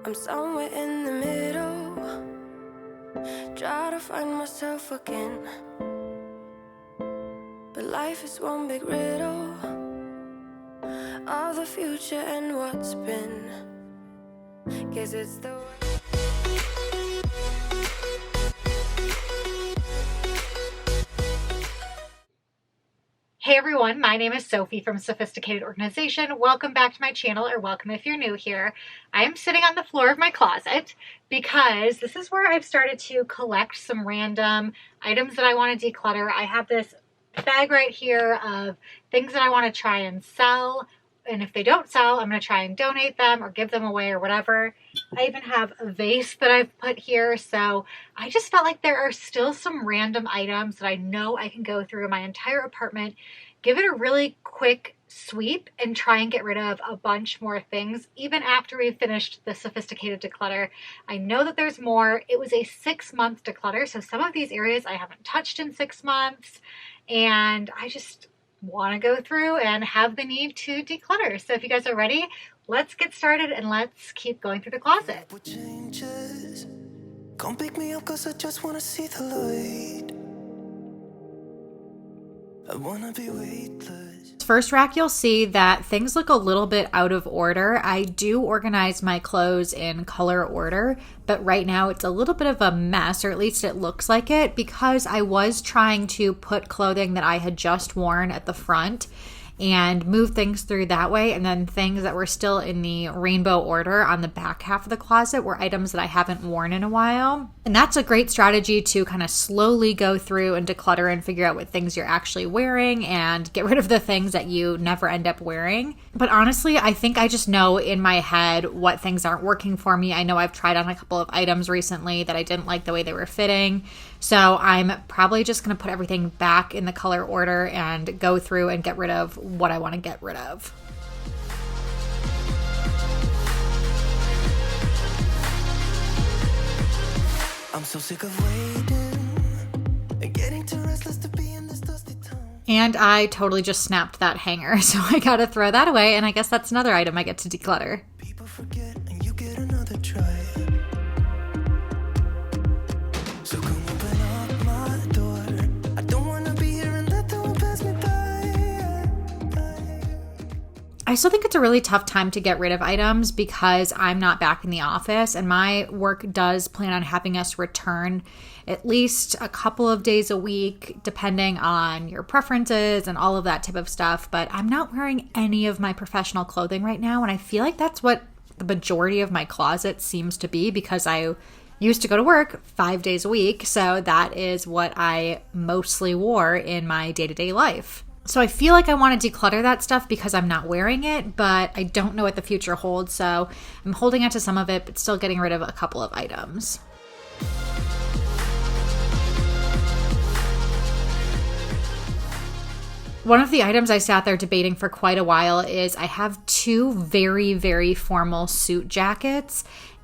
I'm somewhere in the middle, try to find myself again. But life is one big riddle of the future and what's been. Guess it's the way. Hey everyone, my name is Sophie from Sophisticated Organization. Welcome back to my channel, or welcome if you're new here. I am sitting on the floor of my closet because this is where I've started to collect some random items that I want to declutter. I have this bag right here of things that I want to try and sell. And if they don't sell, I'm going to try and donate them or give them away or whatever. I even have a vase that I've put here. So I just felt like there are still some random items that I know I can go through my entire apartment, give it a really quick sweep, and try and get rid of a bunch more things, even after we've finished the sophisticated declutter. I know that there's more. It was a 6-month declutter. So some of these areas I haven't touched in 6 months. And I just want to go through and have the need to declutter. So if you guys are ready, let's get started and let's keep going through the closet. Changes. Come pick me up 'cause I just want to see the light. I want to be weightless. First rack, you'll see that things look a little bit out of order. I do organize my clothes in color order, but right now it's a little bit of a mess, or at least it looks like it, because I was trying to put clothing that I had just worn at the front and move things through that way, and then things that were still in the rainbow order on the back half of the closet were items that I haven't worn in a while. And that's a great strategy to kind of slowly go through and declutter and figure out what things you're actually wearing and get rid of the things that you never end up wearing. But honestly, I think I just know in my head what things aren't working for me. I know I've tried on a couple of items recently that I didn't like the way they were fitting. So I'm probably just going to put everything back in the color order and go through and get rid of what I want to get rid of. I'm so sick of waiting, getting too restless to be in this dusty town. And I totally just snapped that hanger, so I gotta throw that away, and I guess that's another item I get to declutter. People forget and you get another try. So come open up my door. I don't wanna be here and let the one pass me by. I still think it's a really tough time to get rid of items because I'm not back in the office, and my work does plan on having us return at least a couple of days a week, depending on your preferences and all of that type of stuff. But I'm not wearing any of my professional clothing right now, and I feel like that's what the majority of my closet seems to be, because I used to go to work 5 days a week, so that is what I mostly wore in my day-to-day life. So I feel like I want to declutter that stuff because I'm not wearing it, but I don't know what the future holds, so I'm holding on to some of it, but still getting rid of a couple of items. One of the items I sat there debating for quite a while is I have 2 very, very formal suit jackets,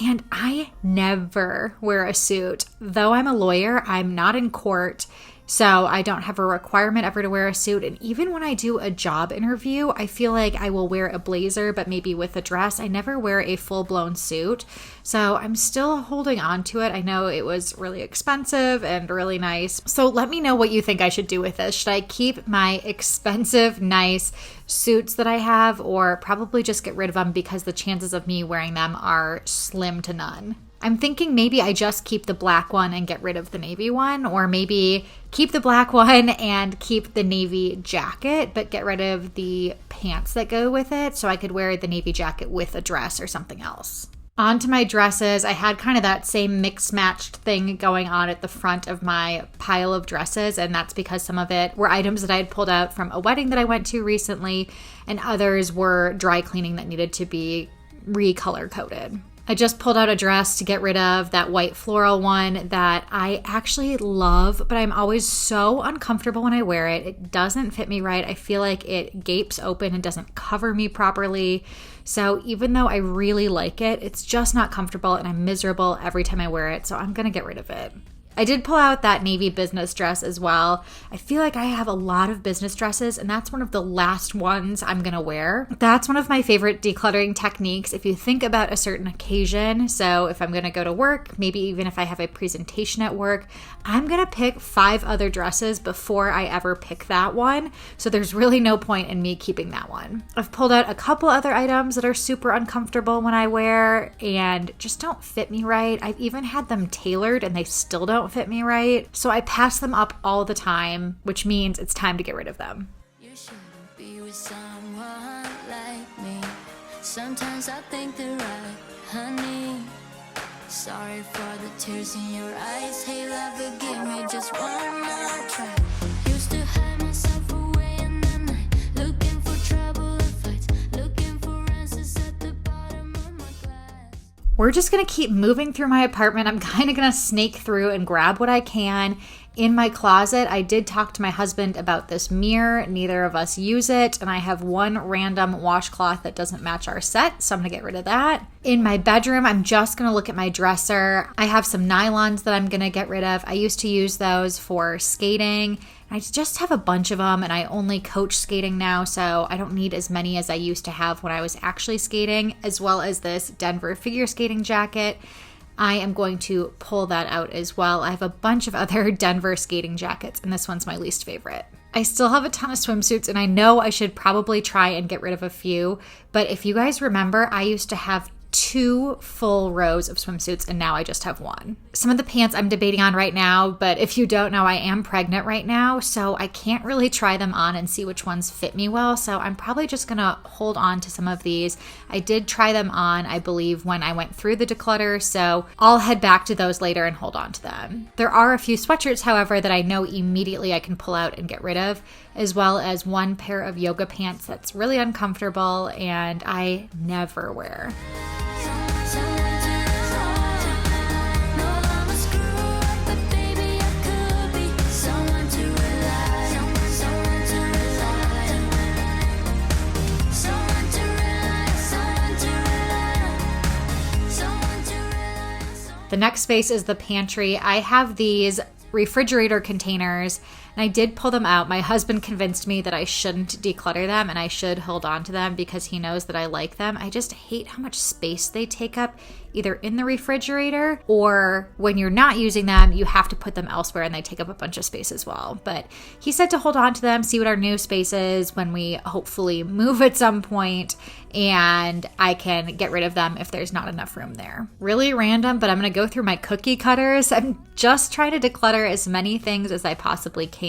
and I never wear a suit. Though I'm a lawyer, I'm not in court, so I don't have a requirement ever to wear a suit. And even when I do a job interview, I feel like I will wear a blazer, but maybe with a dress. I never wear a full-blown suit. So I'm still holding on to it. I know it was really expensive and really nice. So let me know what you think I should do with this. Should I keep my expensive, nice suits that I have, or probably just get rid of them because the chances of me wearing them are slim to none? I'm thinking maybe I just keep the black one and get rid of the navy one, or maybe keep the black one and keep the navy jacket, but get rid of the pants that go with it so I could wear the navy jacket with a dress or something else. On to my dresses. I had kind of that same mix-matched thing going on at the front of my pile of dresses, and that's because some of it were items that I had pulled out from a wedding that I went to recently, and others were dry cleaning that needed to be recolor coded. I just pulled out a dress to get rid of that white floral one that I actually love, but I'm always so uncomfortable when I wear it. It doesn't fit me right. I feel like it gapes open and doesn't cover me properly. So even though I really like it, it's just not comfortable and I'm miserable every time I wear it. So I'm going to get rid of it. I did pull out that navy business dress as well. I feel like I have a lot of business dresses, and that's one of the last ones I'm gonna wear. That's one of my favorite decluttering techniques if you think about a certain occasion. So if I'm gonna go to work, maybe even if I have a presentation at work, I'm gonna pick 5 other dresses before I ever pick that one. So there's really no point in me keeping that one. I've pulled out a couple other items that are super uncomfortable when I wear and just don't fit me right. I've even had them tailored and they still don't fit me right. So I pass them up all the time, which means it's time to get rid of them. You shouldn't be with someone like me. Sometimes I think they're right, honey. Sorry for the tears in your eyes. Hey, love, forgive me just one more try. Used to hide myself away in the night, looking for trouble or fights, looking for answers at the bottom of my glass. We're just going to keep moving through my apartment. I'm kind of going to snake through and grab what I can. In my closet, I did talk to my husband about this mirror. Neither of us use it, and I have one random washcloth that doesn't match our set, so I'm gonna get rid of that. In my bedroom, I'm just gonna look at my dresser. I have some nylons that I'm gonna get rid of. I used to use those for skating. I just have a bunch of them, and I only coach skating now, so I don't need as many as I used to have when I was actually skating, as well as this Denver figure skating jacket. I am going to pull that out as well. I have a bunch of other Denver skating jackets, and this one's my least favorite. I still have a ton of swimsuits, and I know I should probably try and get rid of a few, but if you guys remember, I used to have 2 full rows of swimsuits, and now I just have 1. Some of the pants I'm debating on right now, but if you don't know, I am pregnant right now, so I can't really try them on and see which ones fit me well, so I'm probably just gonna hold on to some of these. I did try them on, I believe, when I went through the declutter, so I'll head back to those later and hold on to them. There are a few sweatshirts, however, that I know immediately I can pull out and get rid of, as well as one pair of yoga pants that's really uncomfortable and I never wear. The next space is the pantry. I have these refrigerator containers and I did pull them out. My husband convinced me that I shouldn't declutter them and I should hold on to them because he knows that I like them. I just hate how much space they take up, either in the refrigerator or when you're not using them, you have to put them elsewhere and they take up a bunch of space as well. But he said to hold on to them, see what our new space is when we hopefully move at some point, and I can get rid of them if there's not enough room there. Really random, but I'm going to go through my cookie cutters. I'm just trying to declutter as many things as I possibly can.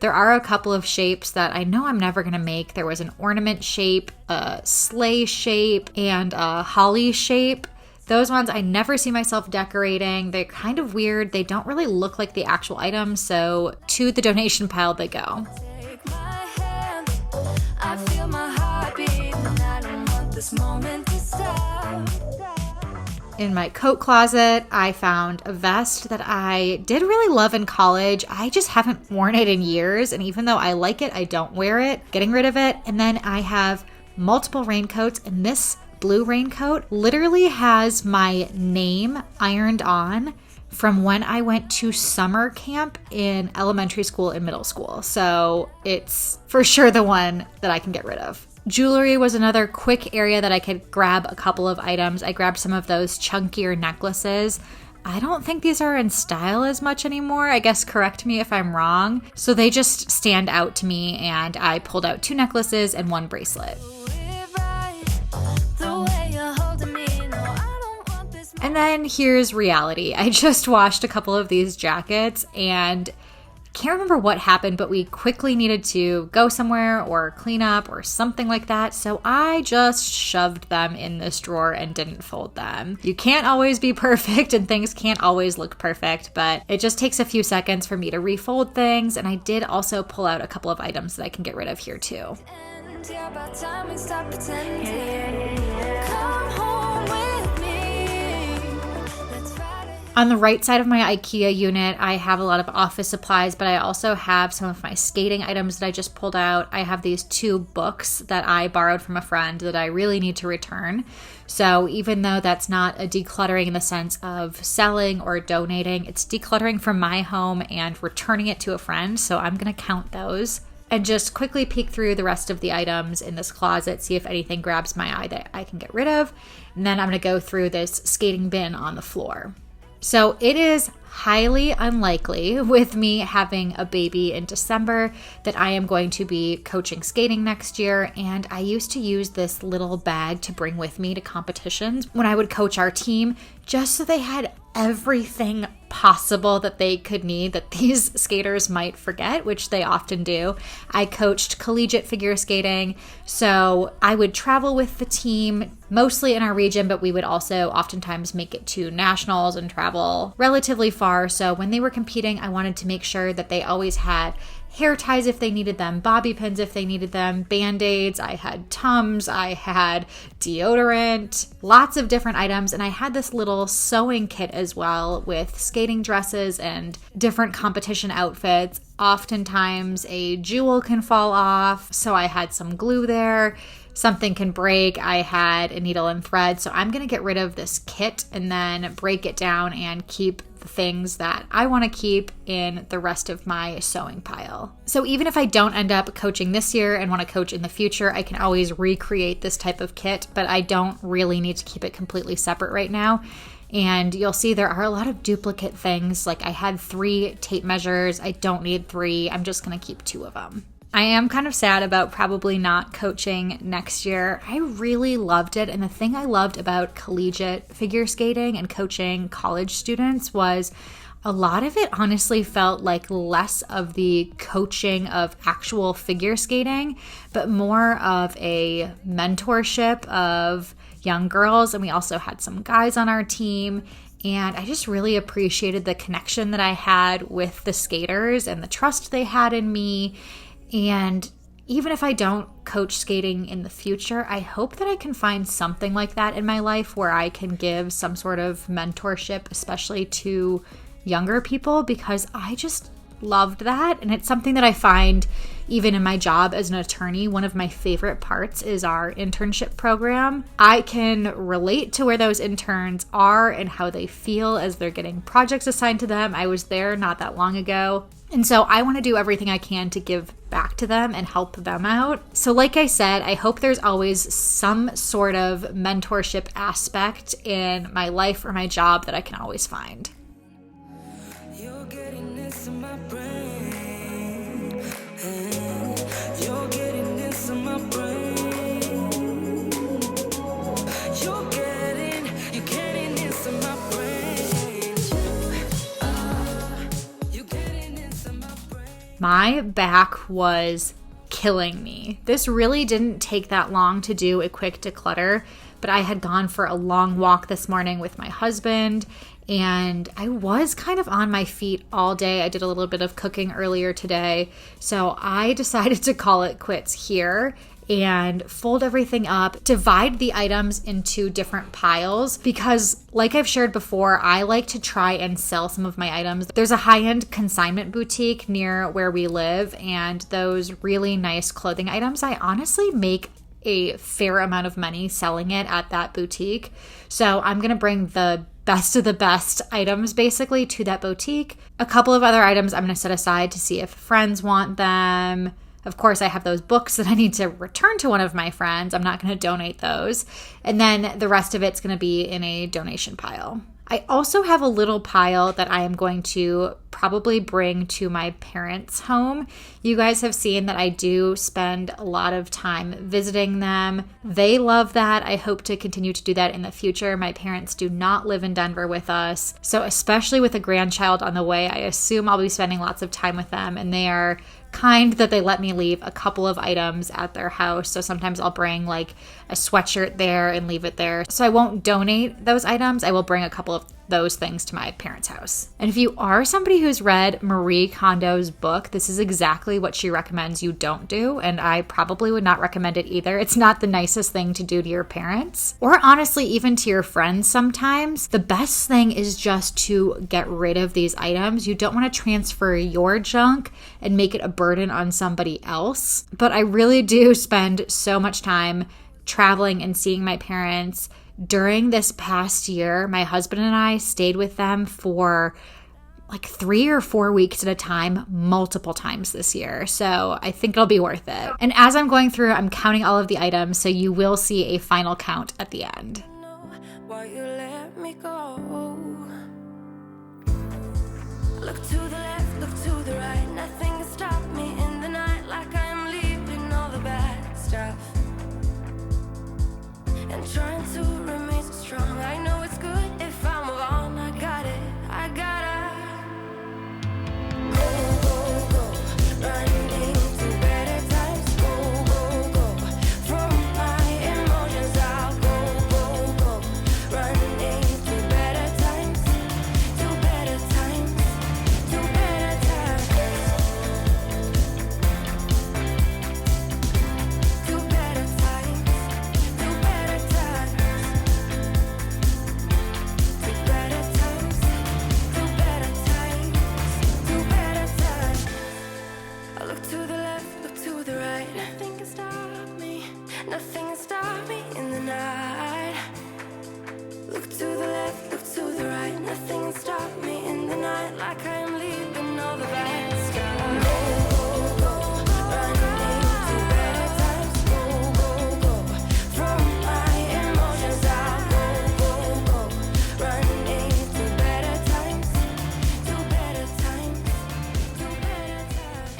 There are a couple of shapes that I know I'm never going to make. There was an ornament shape, a sleigh shape, and a holly shape. Those ones I never see myself decorating. They're kind of weird. They don't really look like the actual items, so to the donation pile they go. Take my hand, I feel my heart beat, and I don't want this moment to stop. In my coat closet, I found a vest that I did really love in college. I just haven't worn it in years, and even though I like it, I don't wear it. Getting rid of it. And then I have multiple raincoats, and this blue raincoat literally has my name ironed on from when I went to summer camp in elementary school and middle school. So it's for sure the one that I can get rid of. Jewelry was another quick area that I could grab a couple of items. I grabbed some of those chunkier necklaces. I don't think these are in style as much anymore. I guess correct me if I'm wrong. So they just stand out to me, and I pulled out 2 necklaces and 1 bracelet. And then here's reality. I just washed a couple of these jackets and can't remember what happened, but we quickly needed to go somewhere or clean up or something like that. So I just shoved them in this drawer and didn't fold them. You can't always be perfect and things can't always look perfect, but it just takes a few seconds for me to refold things. And I did also pull out a couple of items that I can get rid of here too. On the right side of my IKEA unit, I have a lot of office supplies, but I also have some of my skating items that I just pulled out. I have these 2 books that I borrowed from a friend that I really need to return. So even though that's not a decluttering in the sense of selling or donating, it's decluttering from my home and returning it to a friend. So I'm going to count those and just quickly peek through the rest of the items in this closet, see if anything grabs my eye that I can get rid of. And then I'm going to go through this skating bin on the floor. So it is highly unlikely with me having a baby in December that I am going to be coaching skating next year. And I used to use this little bag to bring with me to competitions when I would coach our team, just so they had everything possible that they could need that these skaters might forget, which they often do. I coached collegiate figure skating, so I would travel with the team, mostly in our region, but we would also oftentimes make it to nationals and travel relatively far. So when they were competing, I wanted to make sure that they always had hair ties if they needed them, bobby pins if they needed them, Band-Aids, I had Tums, I had deodorant, lots of different items. And I had this little sewing kit as well with skating dresses and different competition outfits. Oftentimes a jewel can fall off, so I had some glue there. Something can break. I had a needle and thread. So I'm going to get rid of this kit and then break it down and keep the things that I want to keep in the rest of my sewing pile. So even if I don't end up coaching this year and want to coach in the future, I can always recreate this type of kit, but I don't really need to keep it completely separate right now. And you'll see there are a lot of duplicate things. Like I had 3 tape measures. I don't need 3. I'm just going to keep 2 of them. I am kind of sad about probably not coaching next year. I really loved it. And the thing I loved about collegiate figure skating and coaching college students was a lot of it honestly felt like less of the coaching of actual figure skating, but more of a mentorship of young girls. And we also had some guys on our team. And I just really appreciated the connection that I had with the skaters and the trust they had in me. And even if I don't coach skating in the future, I hope that I can find something like that in my life where I can give some sort of mentorship, especially to younger people, because I just loved that. And it's something that I find even in my job as an attorney, one of my favorite parts is our internship program. I can relate to where those interns are and how they feel as they're getting projects assigned to them. I was there not that long ago. And so I want to do everything I can to give back to them and help them out. So like I said, I hope there's always some sort of mentorship aspect in my life or my job that I can always find. You're getting into my brain. You're getting into my brain. You're getting into my brain. You're getting into my brain. My back was killing me. This really didn't take that long to do a quick declutter, but I had gone for a long walk this morning with my husband and I was kind of on my feet all day. I did a little bit of cooking earlier today, so I decided to call it quits here and fold everything up, divide the items into different piles because like I've shared before, I like to try and sell some of my items. There's a high-end consignment boutique near where we live and those really nice clothing items, I honestly make a fair amount of money selling it at that boutique. So I'm going to bring the best of the best items basically to that boutique. A couple of other items I'm going to set aside to see if friends want them. Of course, I have those books that I need to return to one of my friends. I'm not going to donate those. And then the rest of it's going to be in a donation pile. I also have a little pile that I am going to probably bring to my parents' home. You guys have seen that I do spend a lot of time visiting them. They love that. I hope to continue to do that in the future. My parents do not live in Denver with us. So especially with a grandchild on the way, I assume I'll be spending lots of time with them, and they are kind that they let me leave a couple of items at their house. So sometimes I'll bring like a sweatshirt there and leave it there. So I won't donate those items. I will bring a couple of those things to my parents' house. And if you are somebody who's read Marie Kondo's book, this is exactly what she recommends you don't do, and I probably would not recommend it either. It's not the nicest thing to do to your parents, or honestly even to your friends sometimes. The best thing is just to get rid of these items. You don't want to transfer your junk and make it a burden on somebody else. But I really do spend so much time traveling and seeing my parents. During this past year, my husband and I stayed with them for like 3 or 4 weeks at a time, multiple times this year. So I think it'll be worth it. And as I'm going through, I'm counting all of the items, so you will see a final count at the end. Why you let me go? Look to the left, look to the right. Nothing can stop me in the night, like I'm leaving all the bad stuff and trying to remain so strong. I know it's good if I move on. I got it, I gotta go, running to better times. Go, from my emotions. I'll go, running to better times, to better times, to better times, to better times, to better times, to better times, to better times, to better times. I look to the left, look to the right. Nothing can stop me. Nothing can stop me in the night. Look to the left, look to the right. Nothing can stop me in the night, like I'm leaving all the bad stuff. Go, running to better times. Go, from my emotions. I'll go, running to better times, to better times, to better times.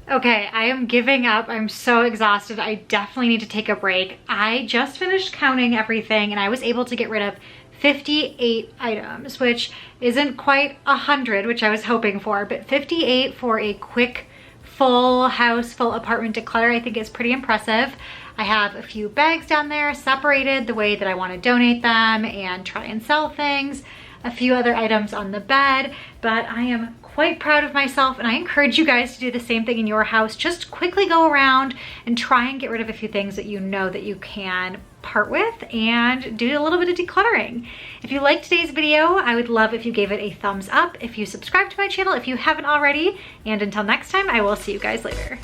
Okay, I am giving up. I'm so exhausted. I definitely need to take a break. I just finished counting everything and I was able to get rid of 58 items, which isn't quite 100, which I was hoping for, but 58 for a quick full house, full apartment declutter, I think is pretty impressive. I have a few bags down there separated the way that I want to donate them and try and sell things. A few other items on the bed, but I am quite proud of myself and I encourage you guys to do the same thing in your house. Just quickly go around and try and get rid of a few things that you know that you can part with and do a little bit of decluttering. If you liked today's video, I would love if you gave it a thumbs up, if you subscribe to my channel if you haven't already, and until next time, I will see you guys later.